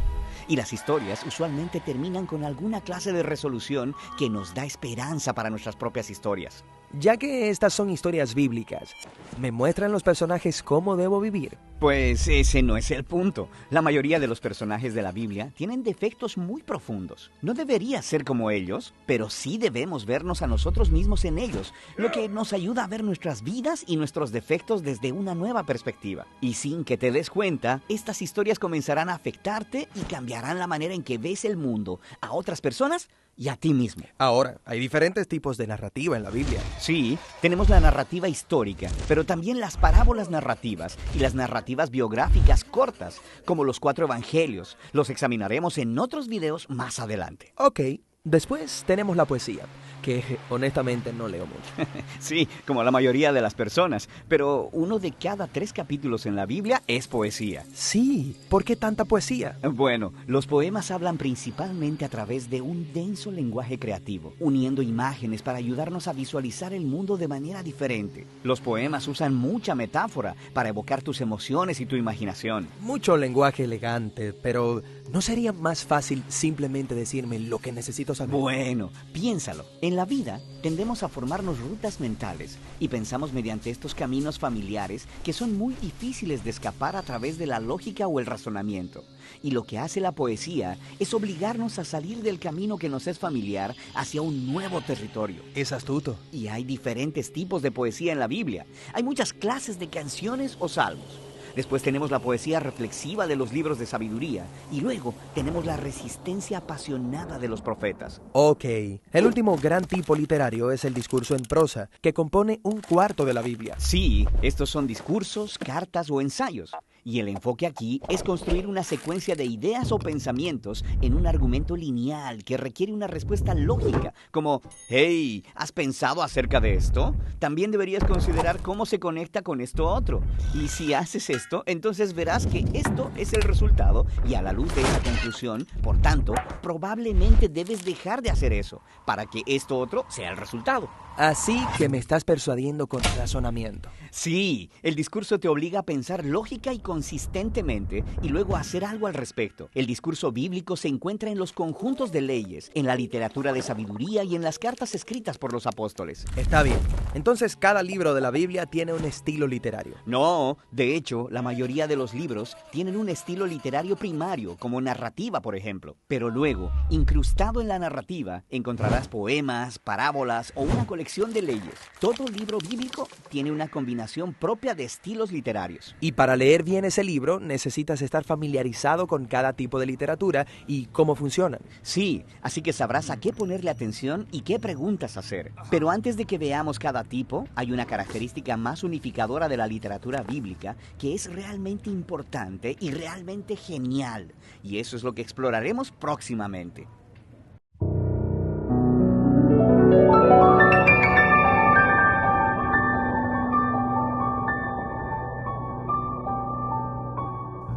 [SPEAKER 14] Y las historias usualmente terminan con alguna clase de resolución que nos da esperanza para nuestras propias historias.
[SPEAKER 13] Ya que estas son historias bíblicas, ¿me muestran los personajes cómo debo vivir?
[SPEAKER 14] Pues ese no es el punto. La mayoría de los personajes de la Biblia tienen defectos muy profundos. No debería ser como ellos, pero sí debemos vernos a nosotros mismos en ellos, lo que nos ayuda a ver nuestras vidas y nuestros defectos desde una nueva perspectiva. Y sin que te des cuenta, estas historias comenzarán a afectarte y cambiarán la manera en que ves el mundo, a otras personas y a ti mismo.
[SPEAKER 13] Ahora, hay diferentes tipos de narrativa en la Biblia.
[SPEAKER 14] Sí, tenemos la narrativa histórica, pero también las parábolas narrativas y las narrativas biográficas cortas, como los 4 evangelios. Los examinaremos en otros videos más adelante.
[SPEAKER 13] Ok, después tenemos la poesía, que honestamente no leo mucho.
[SPEAKER 14] Sí, como la mayoría de las personas, pero 1 de cada 3 capítulos en la Biblia es poesía.
[SPEAKER 13] Sí, ¿por qué tanta poesía?
[SPEAKER 14] Bueno, los poemas hablan principalmente a través de un denso lenguaje creativo, uniendo imágenes para ayudarnos a visualizar el mundo de manera diferente. Los poemas usan mucha metáfora para evocar tus emociones y tu imaginación.
[SPEAKER 13] Mucho lenguaje elegante, pero ¿no sería más fácil simplemente decirme lo que necesito saber?
[SPEAKER 14] Bueno, piénsalo. En la vida tendemos a formarnos rutas mentales y pensamos mediante estos caminos familiares que son muy difíciles de escapar a través de la lógica o el razonamiento. Y lo que hace la poesía es obligarnos a salir del camino que nos es familiar hacia un nuevo territorio.
[SPEAKER 13] Es astuto.
[SPEAKER 14] Y hay diferentes tipos de poesía en la Biblia. Hay muchas clases de canciones o salmos. Después tenemos la poesía reflexiva de los libros de sabiduría. Y luego tenemos la resistencia apasionada de los profetas.
[SPEAKER 13] Ok, el último gran tipo literario es el discurso en prosa, que compone 1/4 de la Biblia.
[SPEAKER 14] Sí, estos son discursos, cartas o ensayos. Y el enfoque aquí es construir una secuencia de ideas o pensamientos en un argumento lineal que requiere una respuesta lógica, como «Hey, ¿has pensado acerca de esto? También deberías considerar cómo se conecta con esto otro. Y si haces esto, entonces verás que esto es el resultado y a la luz de esa conclusión, por tanto, probablemente debes dejar de hacer eso para que esto otro sea el resultado».
[SPEAKER 13] Así que me estás persuadiendo con razonamiento.
[SPEAKER 14] Sí, el discurso te obliga a pensar lógica y consistentemente y luego a hacer algo al respecto. El discurso bíblico se encuentra en los conjuntos de leyes, en la literatura de sabiduría y en las cartas escritas por los apóstoles.
[SPEAKER 13] Está bien. Entonces cada libro de la Biblia tiene un estilo literario.
[SPEAKER 14] No, de hecho, la mayoría de los libros tienen un estilo literario primario, como narrativa, por ejemplo. Pero luego, incrustado en la narrativa, encontrarás poemas, parábolas o una colección de leyes. Todo libro bíblico tiene una combinación propia de estilos literarios.
[SPEAKER 13] Y para leer bien en ese libro necesitas estar familiarizado con cada tipo de literatura y cómo funcionan.
[SPEAKER 14] Sí, así que sabrás a qué ponerle atención y qué preguntas hacer. Pero antes de que veamos cada tipo, hay una característica más unificadora de la literatura bíblica que es realmente importante y realmente genial. Y eso es lo que exploraremos próximamente.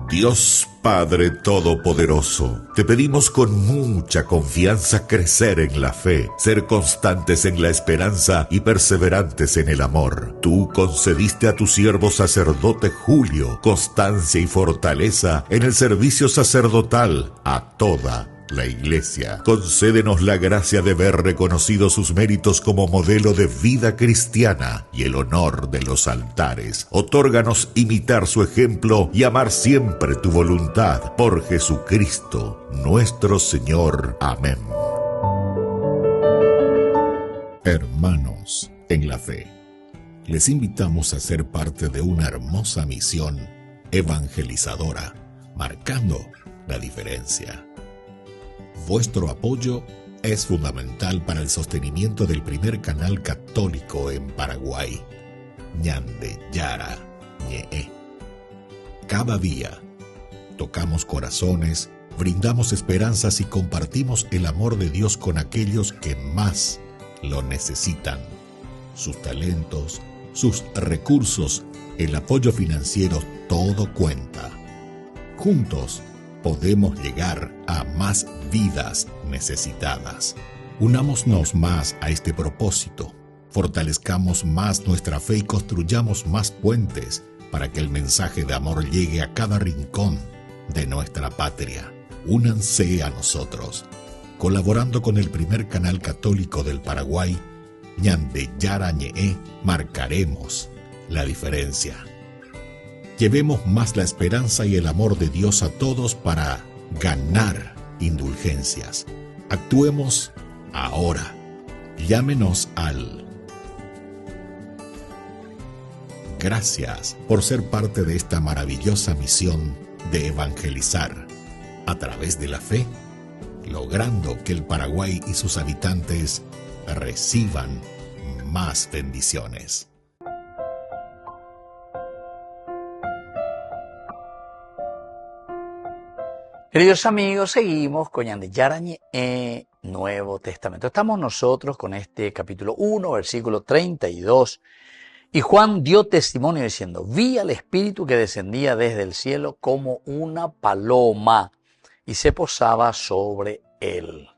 [SPEAKER 3] Dios Padre Todopoderoso, te pedimos con mucha confianza crecer en la fe, ser constantes en la esperanza y perseverantes en el amor. Tú concediste a tu siervo sacerdote Julio constancia y fortaleza en el servicio sacerdotal a toda la Iglesia. Concédenos la gracia de ver reconocidos sus méritos como modelo de vida cristiana y el honor de los altares. Otórganos imitar su ejemplo y amar siempre tu voluntad. Por Jesucristo, nuestro Señor. Amén. Hermanos en la fe, les invitamos a ser parte de una hermosa misión evangelizadora, marcando la diferencia. Vuestro apoyo es fundamental para el sostenimiento del primer canal católico en Paraguay, Ñande Yara Ñe. Cada día tocamos corazones, brindamos esperanzas y compartimos el amor de Dios con aquellos que más lo necesitan. Sus talentos, sus recursos, el apoyo financiero, todo cuenta. Juntos podemos llegar a más vidas necesitadas. Unámonos más a este propósito, fortalezcamos más nuestra fe y construyamos más puentes para que el mensaje de amor llegue a cada rincón de nuestra patria. Únanse a nosotros, colaborando con el primer canal católico del Paraguay, Ñande Yara Ñe, marcaremos la diferencia. Llevemos más la esperanza y el amor de Dios a todos para ganar indulgencias. Actuemos ahora. Llámenos al... Gracias por ser parte de esta maravillosa misión de evangelizar a través de la fe, logrando que el Paraguay y sus habitantes reciban más bendiciones.
[SPEAKER 1] Queridos amigos, seguimos con Ñande Yara Ñe, Nuevo Testamento. Estamos nosotros con este capítulo 1, versículo 32. Y Juan dio testimonio diciendo, vi al Espíritu que descendía desde el cielo como una paloma y se posaba sobre él.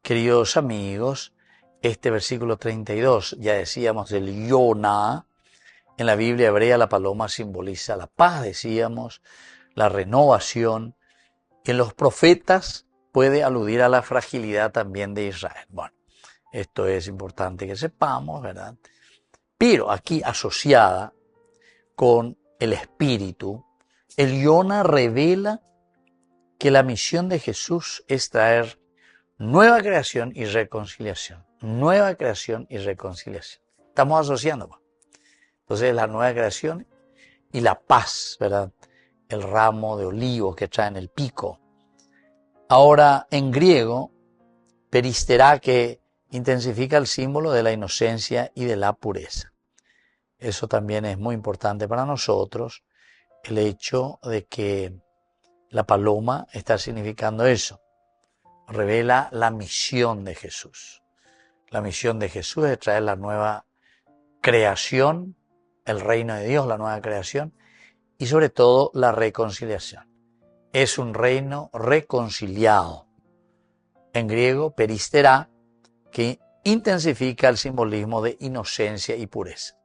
[SPEAKER 1] Queridos amigos, este versículo 32, ya decíamos del Yonah, en la Biblia hebrea la paloma simboliza la paz, decíamos, la renovación. En los profetas puede aludir a la fragilidad también de Israel. Bueno, esto es importante que sepamos, ¿verdad? Pero aquí asociada con el Espíritu, el Yonah revela que la misión de Jesús es traer nueva creación y reconciliación. Nueva creación y reconciliación. Estamos asociando. Entonces la nueva creación y la paz, ¿verdad? El ramo de olivos que trae en el pico. Ahora, en griego, peristerá, que intensifica el símbolo de la inocencia y de la pureza. Eso también es muy importante para nosotros, el hecho de que la paloma está significando eso. Revela la misión de Jesús. La misión de Jesús es traer la nueva creación, el reino de Dios, la nueva creación, y sobre todo la reconciliación. Es un reino reconciliado. En griego, peristerá, que intensifica el simbolismo de inocencia y pureza.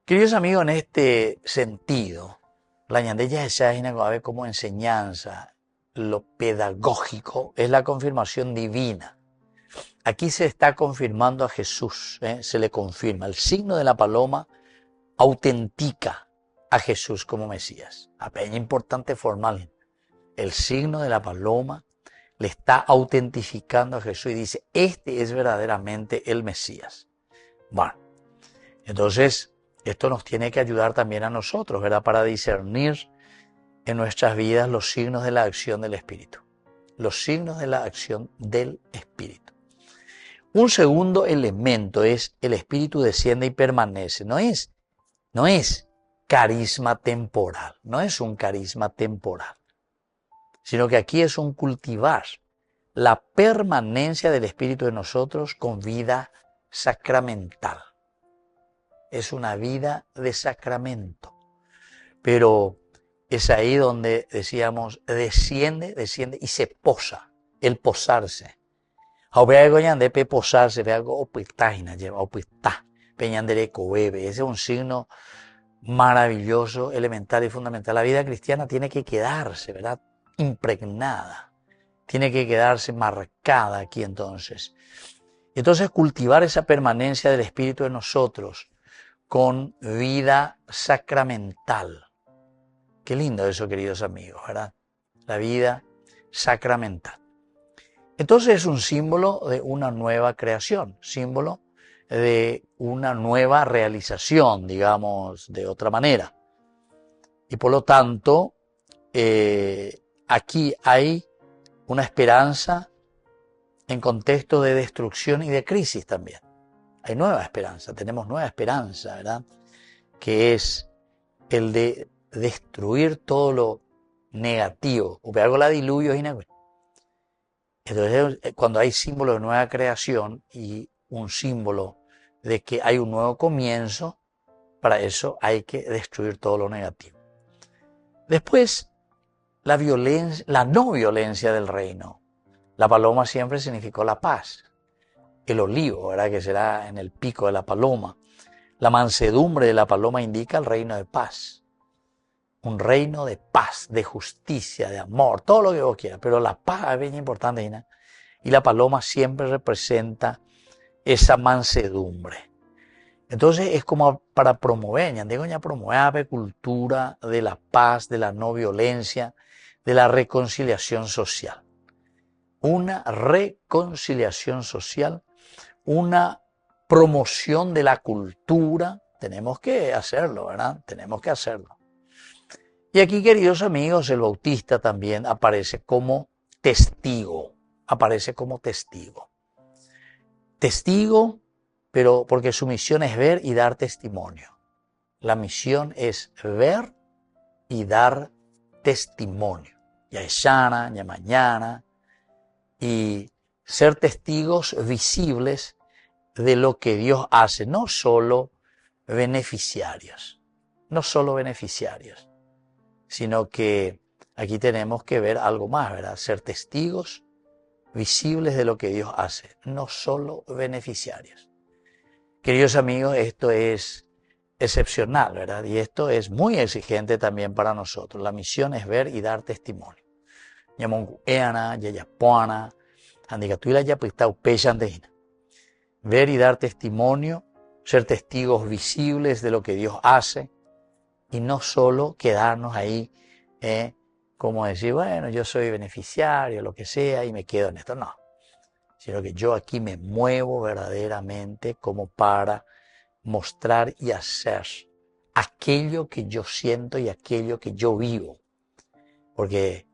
[SPEAKER 1] Queridos amigos, en este sentido, la Ñande Yara como enseñanza, lo pedagógico, es la confirmación divina. Aquí se está confirmando a Jesús, se le confirma. El signo de la paloma autentica a Jesús como Mesías. Es importante formal. El signo de la paloma le está autentificando a Jesús y dice, este es verdaderamente el Mesías. Bueno, entonces esto nos tiene que ayudar también a nosotros, ¿verdad? Para discernir en nuestras vidas los signos de la acción del Espíritu. Los signos de la acción del Espíritu. Un segundo elemento es el Espíritu desciende y permanece. No es carisma temporal, no es un carisma temporal, sino que aquí es un cultivar la permanencia del Espíritu en nosotros con vida sacramental. Es una vida de sacramento, pero es ahí donde decíamos desciende y se posa, el posarse. Ese es un signo maravilloso, elemental y fundamental. La vida cristiana tiene que quedarse, ¿verdad? Impregnada, tiene que quedarse marcada aquí entonces. Entonces cultivar esa permanencia del Espíritu en nosotros con vida sacramental. Qué lindo eso, queridos amigos, ¿verdad? La vida sacramental. Entonces es un símbolo de una nueva creación, símbolo de una nueva realización, digamos, de otra manera. Y por lo tanto, aquí hay una esperanza en contexto de destrucción y de crisis también. Hay nueva esperanza, tenemos nueva esperanza, ¿verdad? Que es el de destruir todo lo negativo. Entonces, cuando hay símbolo de nueva creación y un símbolo de que hay un nuevo comienzo, para eso hay que destruir todo lo negativo. Después, la no violencia del reino. La paloma siempre significó la paz. El olivo, ¿verdad? Que será en el pico de la paloma. La mansedumbre de la paloma indica el reino de paz. Un reino de paz, de justicia, de amor, todo lo que vos quieras. Pero la paz es bien importante, ¿no? Y la paloma siempre representa esa mansedumbre. Entonces es como para promover, promover cultura de la paz, de la no violencia, de la reconciliación social. Una reconciliación social, una promoción de la cultura. Tenemos que hacerlo, ¿verdad? Tenemos que hacerlo. Y aquí, queridos amigos, el Bautista también aparece como testigo. Testigo, pero porque su misión es ver y dar testimonio. La misión es ver y dar testimonio. Ya es sana, ya mañana. Y ser testigos visibles de lo que Dios hace, no solo beneficiarios, sino que aquí tenemos que ver algo más, ¿verdad? Ser testigos visibles de lo que Dios hace, no solo beneficiarios. Queridos amigos, esto es excepcional, ¿verdad? Y esto es muy exigente también para nosotros. La misión es ver y dar testimonio. Ver y dar testimonio, ser testigos visibles de lo que Dios hace y no solo quedarnos ahí, como decir, bueno, yo soy beneficiario, lo que sea, y me quedo en esto. No, sino que yo aquí me muevo verdaderamente como para mostrar y hacer aquello que yo siento y aquello que yo vivo. Porque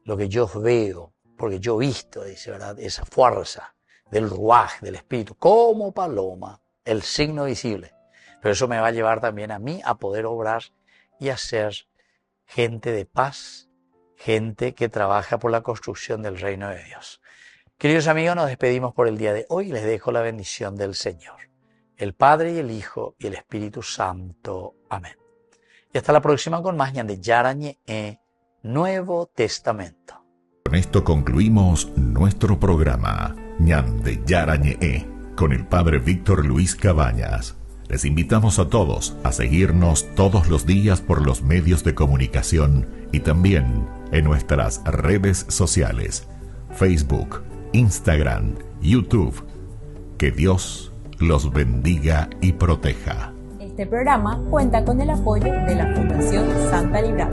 [SPEAKER 1] lo que yo veo, porque yo he visto, dice, ¿verdad? Esa fuerza del ruaj, del espíritu, como paloma, el signo visible. Pero eso me va a llevar también a mí a poder obrar y a ser gente de paz, gente que trabaja por la construcción del reino de Dios. Queridos amigos, nos despedimos por el día de hoy. Les dejo la bendición del Señor, el Padre y el Hijo y el Espíritu Santo. Amén. Y hasta la próxima con más Ñande Yarañe Nuevo Testamento.
[SPEAKER 3] Con esto concluimos nuestro programa Ñande Yarañe con el Padre Víctor Luis Cabañas. Les invitamos a todos a seguirnos todos los días por los medios de comunicación y también en nuestras redes sociales, Facebook, Instagram, YouTube. Que Dios los bendiga y proteja.
[SPEAKER 2] Este programa cuenta con el apoyo de la Fundación Santa Librada.